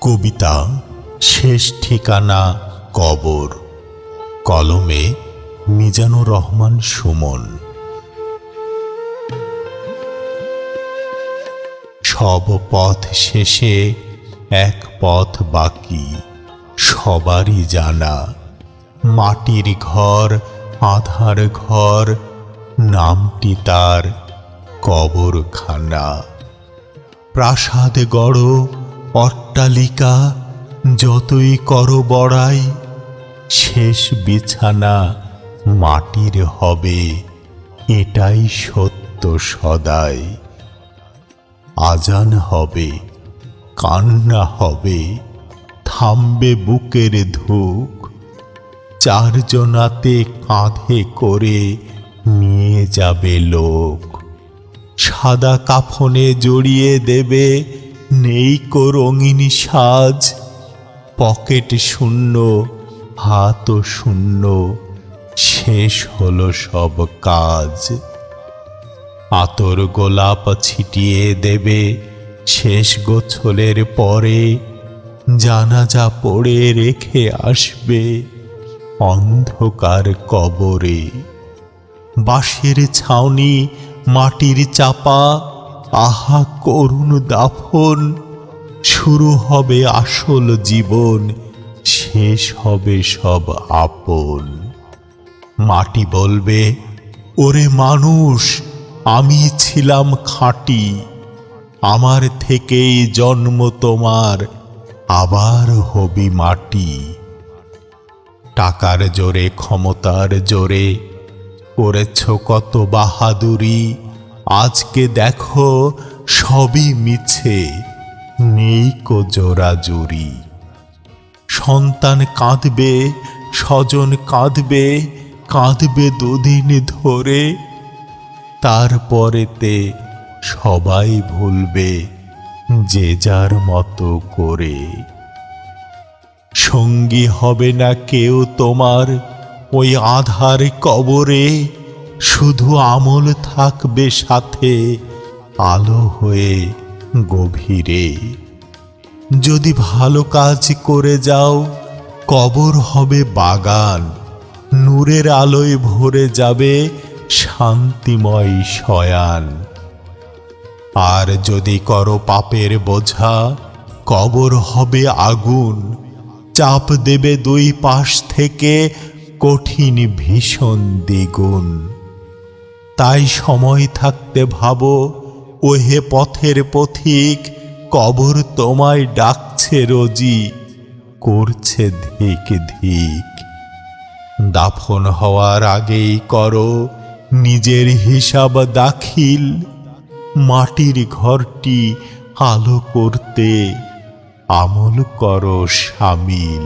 কবিতা শেষ ঠিকানা কবর, কলমে মিজানুর রহমান সুমন। সব পথ শেষে এক পথ বাকি, সবারই জানা। মাটির ঘর, আধার ঘর, নামটি তার কবরখানা। প্রাসাদ গড়, অট্টালিকা যতই করো বড়াই, শেষ বিছানা মাটির হবে, এটাই সত্য সদাই। আজান হবে, কান্না হবে, থামবে বুকের ধুক, চারজনাতে কাঁধে করে নিয়ে যাবে লোক। সাদা কাফনে জড়িয়ে দেবে, নেই কো রঙিন সাজ, পকেট শূন্য, হাতও শূন্য, শেষ হলো সব কাজ। আতর গোলাপ ছিটিয়ে দেবে শেষ গোছলের পরে, জানাজা পড়ে রেখে আসবে অন্ধকার কবরে। বাঁশের ছাউনি, মাটির চাপা, আহা করুণ দাফন। শুরু হবে আসল জীবন, শেষ হবে সব আপন। মাটি বলবে, ওরে মানুষ, আমি ছিলাম খাঁটি, আমার থেকেই জন্ম তোমার, আবার হবি মাটি। টাকার জোরে, ক্ষমতার জোরে করেছ কত বাহাদুরি, আজকে দেখো সবই মিছে, নেই কো জোরাজুরি। সন্তান কাঁদবে, স্বজন কাঁদবে, কাঁদবে দুদিন ধরে, তারপরেতে সবাই ভুলবে যে যার মতো করে। সঙ্গী হবে না কেউ তোমার ওই আধার কবরে, শুধু আমল থাকবে সাথে আলো হয়ে গভীরে। যদি ভালো কাজ করে যাও, কবর হবে বাগান, নূরের আলোয় ভরে যাবে শান্তিময় শয়ান। আর যদি করো পাপের বোঝা, কবর হবে আগুন, চাপ দেবে দুই পাশ থেকে কঠিন ভীষণ দ্বিগুণ। তাই সময় থাকতে ভাবো, ওহে পথের পথিক, কবর তোমায় ডাকছে রোজি, করছে ধিক ধিক। দাফন হওয়ার আগেই করো নিজের হিসাব দাখিল, মাটির ঘরটি আলো করতে আমল করো শামিল।